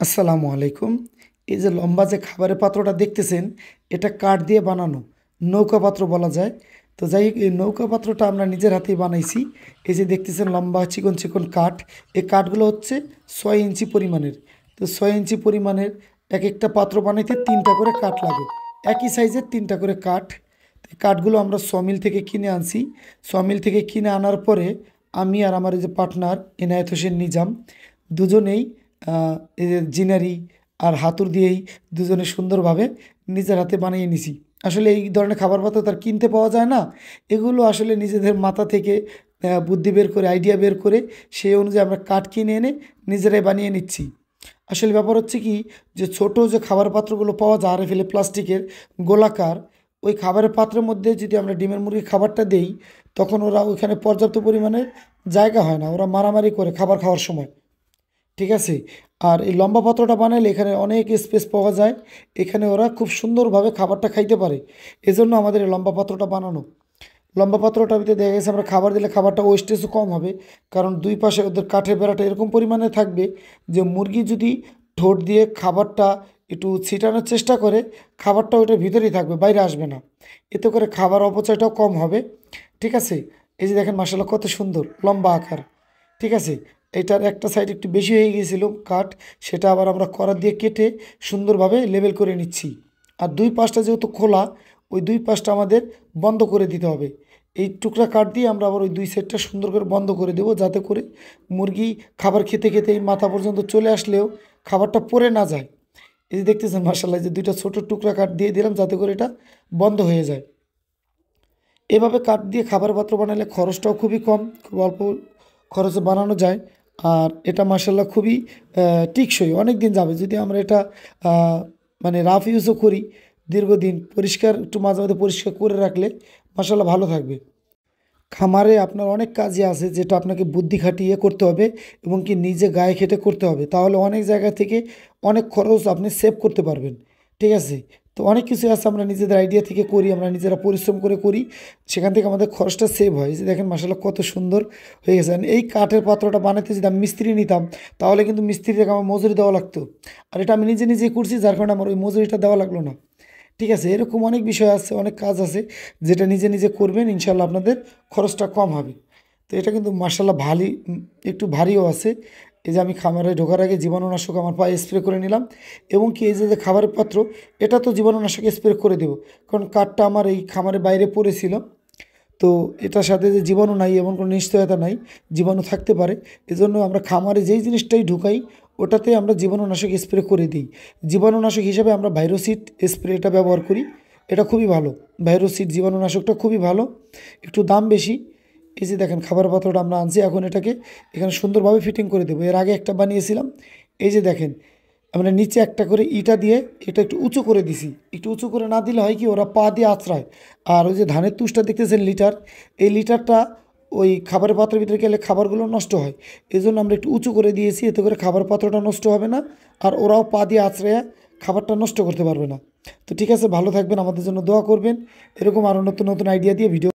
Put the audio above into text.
আসসালামু আলাইকুম। এই যে লম্বা যে খাবারের পাত্রটা দেখতেছেন, এটা কাঠ দিয়ে বানানো। নৌকা পাত্র বলা যায়। তো যাই হোক, এই নৌকা পাত্রটা আমরা নিজের হাতেই বানাইছি। এই যে দেখতেছেন লম্বা চিকন চিকন কাঠ। এই কাঠগুলো হচ্ছে 6 ইঞ্চি পরিমাণের। তো 6 ইঞ্চি পরিমাণের এক একটা পাত্র বানাইতে 3টা করে কাঠ লাগে। একই সাইজের 3টা করে কাঠ। তো এই কাঠগুলো আমরা সমিল থেকে কিনে আনছি। সমিল থেকে কিনে আনার পরে আমি আর আমার এই যে পার্টনার এনায়েত হোসেন নিজাম দুজনেই এই যে জিনারি আর হাতুড় দিয়েই দুজনে সুন্দরভাবে নিজের হাতে বানিয়ে নিছি। আসলে এই ধরনের খাবার পাতা তার কিনতে পাওয়া যায় না। এগুলো আসলে নিজেদের মাথা থেকে বুদ্ধি বের করে আইডিয়া বের করে সেই অনুযায়ী আমরা কাঠ কিনে এনে নিজেরাই বানিয়ে নিচ্ছি। আসলে ব্যাপার হচ্ছে কি, যে ছোট যে খাবার পাত্রগুলো পাওয়া যায় আরএফএল প্লাস্টিকের গোলাকার, ওই খাবারের পাত্রের মধ্যে যদি আমরা ডিমের মুরগির খাবারটা দেই, তখন ওরা ওইখানে পর্যাপ্ত পরিমাণে জায়গা হয় না, ওরা মারামারি করে খাবার খাওয়ার সময়। ঠিক আছে। আর এই লম্বা পাত্রটা বানাইলে এখানে অনেক স্পেস পাওয়া যায়। এখানে ওরা খুব সুন্দরভাবে খাবারটা খাইতে পারে। এজন্য আমাদের এই লম্বা পাত্রটা বানানো। লম্বা পাত্রটার ভিতরে দেখা গেছে আমরা খাবার দিলে খাবারটা ওয়েস্টেজও কম হবে। কারণ দুই পাশে ওদের কাঠের বেড়াটা এরকম পরিমাণে থাকবে যে মুরগি যদি ঠোঁট দিয়ে খাবারটা একটু ছিটানোর চেষ্টা করে, খাবারটা ওইটার ভিতরেই থাকবে, বাইরে আসবে না। এতে করে খাবার অপচয়টাও কম হবে। ঠিক আছে। এই যে দেখেন মাশাআল্লাহ কত সুন্দর লম্বা আকার। ঠিক আছে। এটার একটা সাইড একটু বেশি হয়ে গিয়েছিল কাঠ, সেটা আবার আমরা করাত দিয়ে কেটে সুন্দরভাবে লেবেল করে নিচ্ছি। আর দুই পাশটা যেহেতু খোলা, ওই দুই পাশটা আমাদের বন্ধ করে দিতে হবে। এই টুকরা কাঠ দিয়ে আমরা আবার ওই দুই সাইডটা সুন্দর করে বন্ধ করে দেবো, যাতে করে মুরগি খাবার খেতে খেতে এই মাথা পর্যন্ত চলে আসলেও খাবারটা পড়ে না যায়। এই যে দেখতেছেন মার্শাল্লাহ, যে দুইটা ছোট টুকরা কাঠ দিয়ে দিলাম যাতে করে এটা বন্ধ হয়ে যায়। এভাবে কাঠ দিয়ে খাবার পাত্র বানালে খরচটাও খুবই কম, খুব অল্প খরচে বানানো যায়। আর এটা মার্শাল্লাহ খুবই টিকসই, অনেক দিন যাবে যদি আমরা এটা আহ, মানে রাফ ইউজও করি। দীর্ঘদিন পরিষ্কার, একটু মাঝে মাঝে পরিষ্কার করে রাখলে মার্শাল্লাহ ভালো থাকবে। খামারে আপনার অনেক কাজই আছে যেটা আপনাকে বুদ্ধি খাটিয়ে করতে হবে এবং কি নিজে গায়ে খেটে করতে হবে, তাহলে অনেক জায়গা থেকে অনেক খরচ আপনি সেভ করতে পারবেন। ঠিক আছে। তো অনেক কিছু আছে আমরা নিজেদের আইডিয়া থেকে করি, আমরা নিজেরা পরিশ্রম করে করি, সেখান থেকে আমাদের খরচটা সেভ হয়। এই যে দেখেন মাসাল্লাহ কত সুন্দর হয়ে গেছে। আর এই কাঠের পাত্রটা বানাতে যদি আমি মিস্ত্রি নিতাম, তাহলে কিন্তু মিস্ত্রিকে আমার মজুরি দেওয়া লাগতো। আর এটা আমি নিজে নিজেই করছি, যার কারণে আমার ওই মজুরিটা দেওয়া লাগলো না। ঠিক আছে। এরকম অনেক বিষয় আছে, অনেক কাজ আছে যেটা নিজে নিজে করবেন, ইনশাল্লাহ আপনাদের খরচটা কম হবে। তো এটা কিন্তু মার্শাল্লাহ ভারী, একটু ভারীও আছে। এই যে আমি খামারে ঢোকার আগে জীবাণুনাশক আমার পায়ে স্প্রে করে নিলাম। এবং কি এই যে যে খাবারের পাত্র, এটা তো জীবাণুনাশক স্প্রে করে দেবো, কারণ কাঠটা আমার এই খামারের বাইরে পড়েছিল। তো এটার সাথে যে জীবাণু নাই এমন কোনো নিশ্চয়তা নাই, জীবাণু থাকতে পারে। এজন্য আমরা খামারে যেই জিনিসটাই ঢুকাই ওটাতে আমরা জীবাণুনাশক স্প্রে করে দিই। জীবাণুনাশক হিসাবে আমরা ভাইরোসিড স্প্রেটা ব্যবহার করি। এটা খুবই ভালো। ভাইরোসিড জীবাণুনাশকটা খুবই ভালো, একটু দাম বেশি। এই যে দেখেন খাবার পাত্রটা আমরা আনছি, এখন এটাকে এখানে সুন্দরভাবে ফিটিং করে দেবো। এর আগে একটা বানিয়েছিলাম। এই যে দেখেন আমরা নিচে একটা করে ইটা দিয়ে এটা একটু উঁচু করে দিছি। একটু উঁচু করে না দিলে হয় কি, ওরা পা দিয়ে আঁচড়ায়। আর ওই যে ধানের তুষটা দেখতেছেন লিটার, এই লিটারটা ওই খাবারের পাত্রের ভিতরে গেলে খাবারগুলো নষ্ট হয়। এই জন্য আমরা একটু উঁচু করে দিয়েছি, এতে করে খাবার পাত্রটা নষ্ট হবে না। আর ওরাও পা দিয়ে আঁচড়ায় খাবারটা নষ্ট করতে পারবে না। তো ঠিক আছে, ভালো থাকবেন, আমাদের জন্য দোয়া করবেন। এরকম আরও নতুন নতুন আইডিয়া দিয়ে ভিডিও